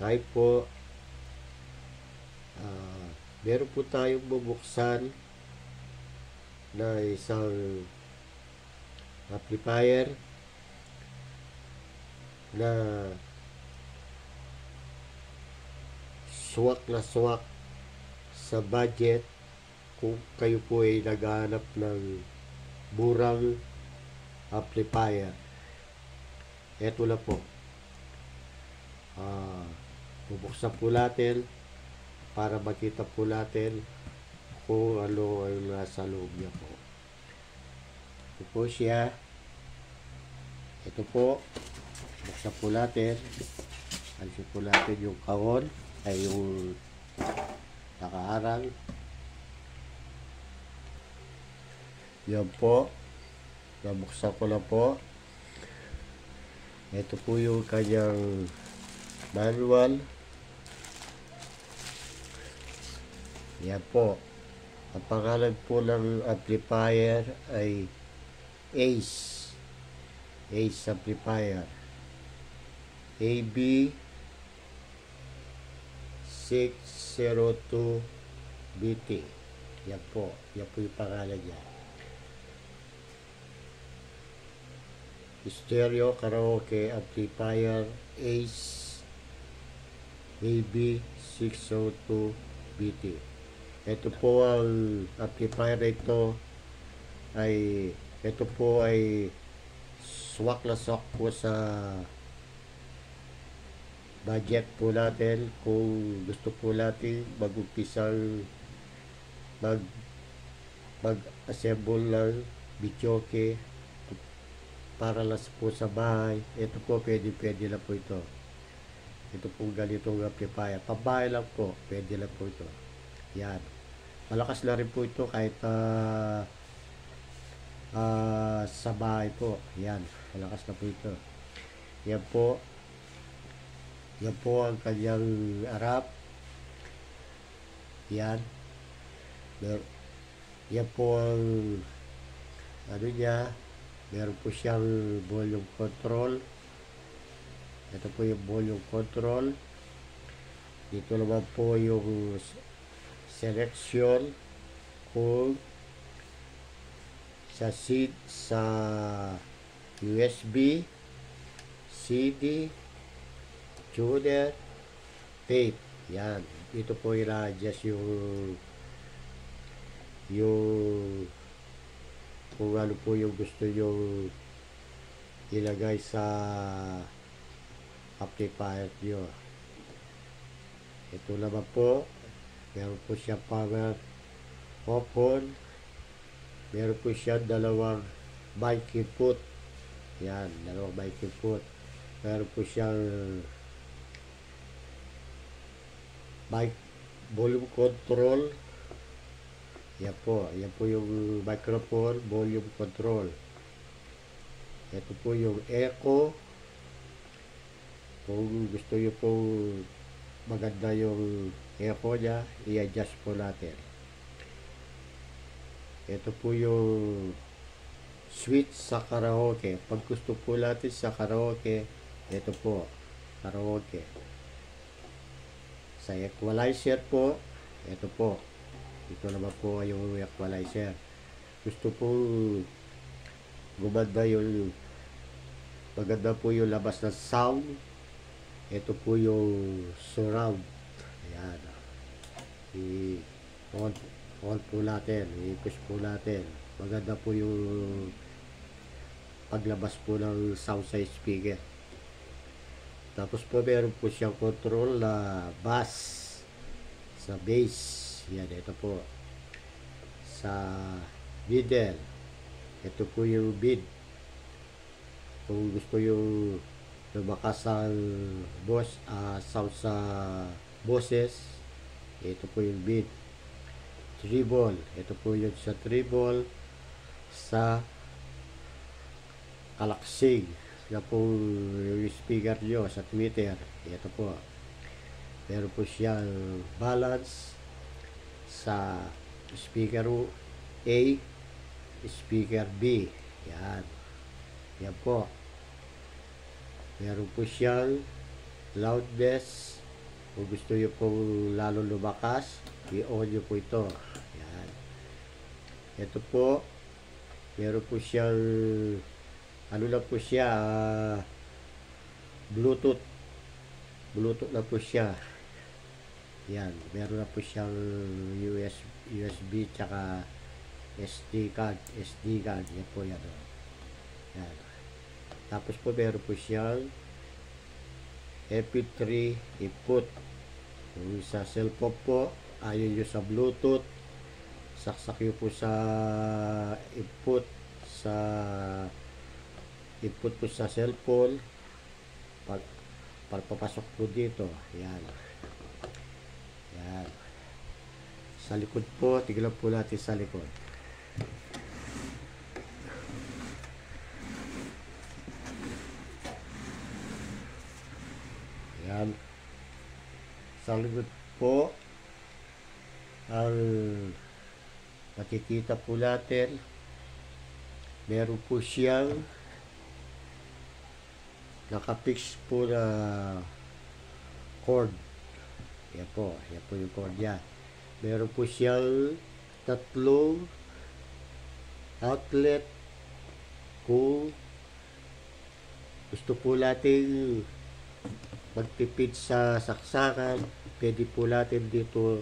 Tayo po, meron po tayong bubuksan na isang amplifier na swak na swak sa budget kung kayo po ay naghahanap ng murang amplifier. Ito na po. Bubuksan po natin para makita po natin kung ano ang nasa loob niya po. Ito po siya. Ito po. Buksan po natin. Alisin po natin yung kahon ay yung nakaharang. Yan po. Nabuksan ko na po. Ito po yung kanyang manual. Yan po. Ang pangalan po ng amplifier ay ACE. ACE amplifier. AB 602 BT. Yan po. Yan po yung pangalan niya. Stereo karaoke amplifier ACE AB 602 BT. Ito po ang amplifier ito ay swak na swak po sa budget po natin kung gusto po natin mag-umpisang mag-assemble ng videoke para lang po sa bahay. Ito po pwede lang po ito. Ito po ganitong amplifier. Pambahay lang po. Pwede lang po ito. Yan. Malakas na rin po ito kahit sa bahay po. Yan. Malakas na po ito. Yan po. Yan po ang kanyang harap. Yan. Yan po ang ano niya. Meron po siyang volume control. Ito po yung volume control. Dito naman po yung selection kung sa USB, CD, tuner, tape. Yan. Dito po i-adjust yung kung ano po yung gusto yung ilagay sa amplifier nyo. Ito naman po, meron po siya power open, meron po siya dalawang mic input. Yan, dalawang mic input. Meron po siyang mic volume control. Yan po yung microphone volume control. Ito po yung echo. Kung gusto nyo pong maganda yung echo nya, i-adjust po natin. Ito po yung switch sa karaoke. Pag gusto po natin sa karaoke, ito po, karaoke. Sa equalizer po, ito po. Ito naman po yung equalizer. Gusto po maganda po yung labas ng sound. Ito po yung surround. Ayan. I-on po natin. I-push po natin. Maganda po yung paglabas po ng sound sa speaker. Tapos po meron po siyang control na bass sa bass. Yan, ito po. Sa middle. Ito po yung mid. Kung gusto yung lumakas ang sound sa boses, ito po yung mid. Treble. Ito po yung sa treble. Sa kalaksig. Yan po yung speaker nyo sa Twitter. Ito po. Meron po siyang balance sa speaker A, speaker B. Yan. Yan po. Meron po siyang loudness Kung gusto nyo pong lalo lumakas, i-on nyo po ito. Yan. Ito po, meron po siyang, ano na po siya, Bluetooth. Bluetooth na po siya. Yan, meron na po siyang USB tsaka SD card. SD card, yan po yan. Yan. Tapos po meron po siyang MP3 input. Kung sa cellphone po, ayaw nyo sa Bluetooth, saksak nyo po sa input po sa cellphone, pagpapasok po dito. Yan. Yan. Sa likod po, tignan po natin sa likod. Yan. Sa likod po, ang makikita po natin, meron po siyang nakapix po na cord. Yan po yung cord niya. Meron po siyang tatlong outlet. Kung gusto po natin magtipid sa saksakan, pwede po natin dito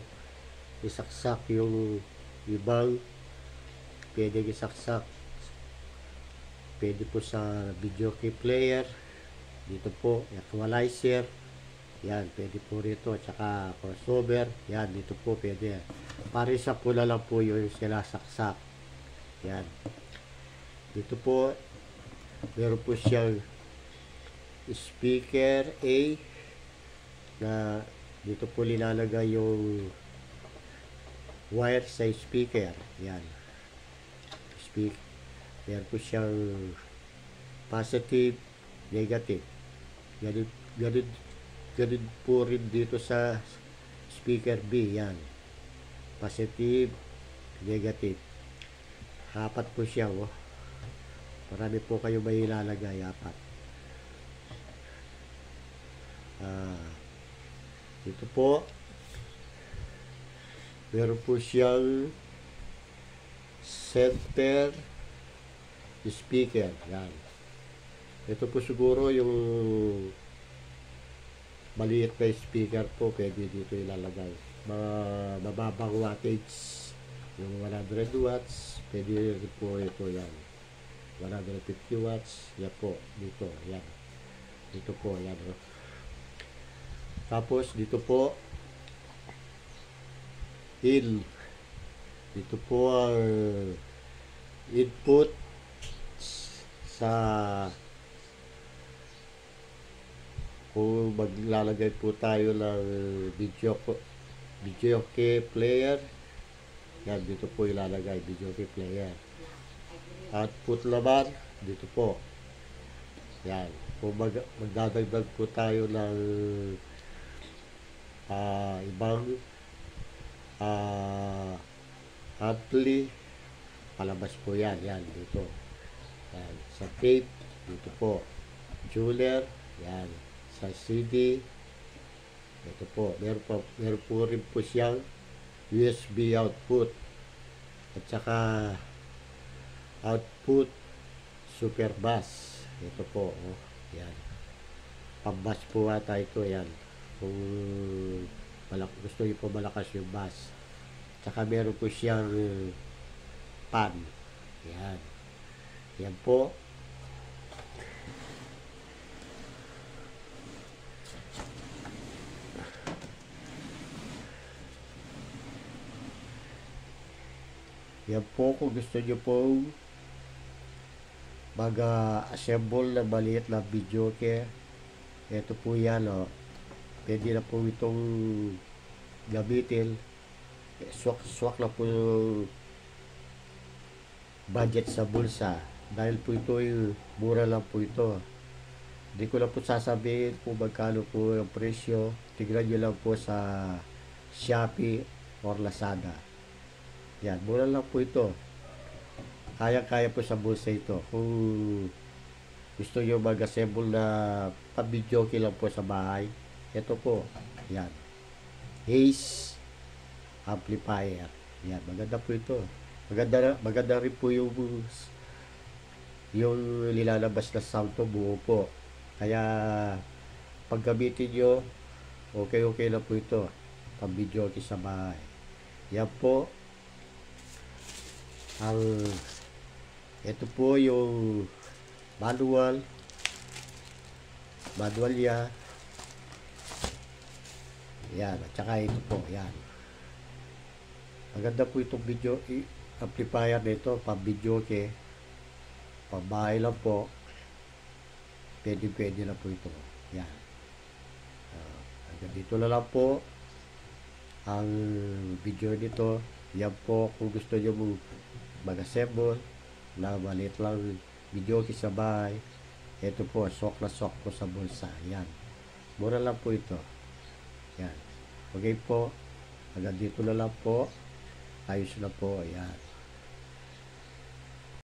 isaksak yung ibang, pwede isaksak, pwede po sa video key player, dito po equalizer, yan, pwede po rito, tsaka crossover, yan, dito po pwede. Parisa po na lang po yung sinasaksak. Yan. Dito po, meron po siyang speaker A na dito po nilalagay yung wire sa speaker. Yan. Meron po siyang positive, negative. Ganun po rin dito sa speaker B. Yan. Positive, negative. Apat po siya. Oh. Marami po kayo may ilalagay. Apat. Dito po, meron po siyang center speaker. Yan. Ito po siguro yung maliit na speaker po, pwede dito ilalagay. Mga mababang wattage, yung 100 watts, pwede rin po ito. Yan. 150 watts, yan po, dito, yan. Dito po, yan. Tapos, dito po, dito po ang input sa kung maglalagay po tayo ng video key player. Yan, dito po ilalagay video key player. Output naman, dito po. Yan. Kung magdadagdag po tayo ng ibang ampli, palabas po yan. Yan, dito. Yan. Sa tape, dito po. Jeweler, yan. Sa CD, ito po. Meron po rin po siyang USB output. At saka output super bass. Ito po. Oh, yan. Pang-bass po ata ito. Yan. Kung gusto nyo po malakas yung bass. Tsaka meron po siyang pan. Yan. Yan po. Yan po kung gusto nyo po mag-assemble na maliit na video key. Ito po yan. Oh. Pwede na po itong gamitin. Swak na po yung budget sa bulsa. Dahil po ito yung mura lang po ito. Hindi ko na po sasabihin kung magkano po yung presyo. Tignan nyo lang po sa Shopee or Lazada. Yan, mura lang po ito. Kaya-kaya po sa bulsa ito. Kung gusto nyo mag-assemble na pa-video key lang po sa bahay, ito po. Yan. Ace amplifier. Yan, maganda po ito. Maganda rin po yung nilalabas na sound to, buo po. Kaya pag gamitin nyo, okay na po ito. Pang video sa bahay. Yan po ang ito po yung manual niya. Yan, at saka ito po, yan. Maganda po itong video amplifier nito, pang video pang bahay lang po. Pwede na po ito. Yan. Hanggang dito na lang po ang video nito. Yan po, kung gusto nyo mag-assemble na maliit lang video sa bahay, ito po, sok na sok po sa bulsa. Yan. Mura lang po ito. Yan. Okay po. Hanggang dito na lang po. Ayos na po. Ayan.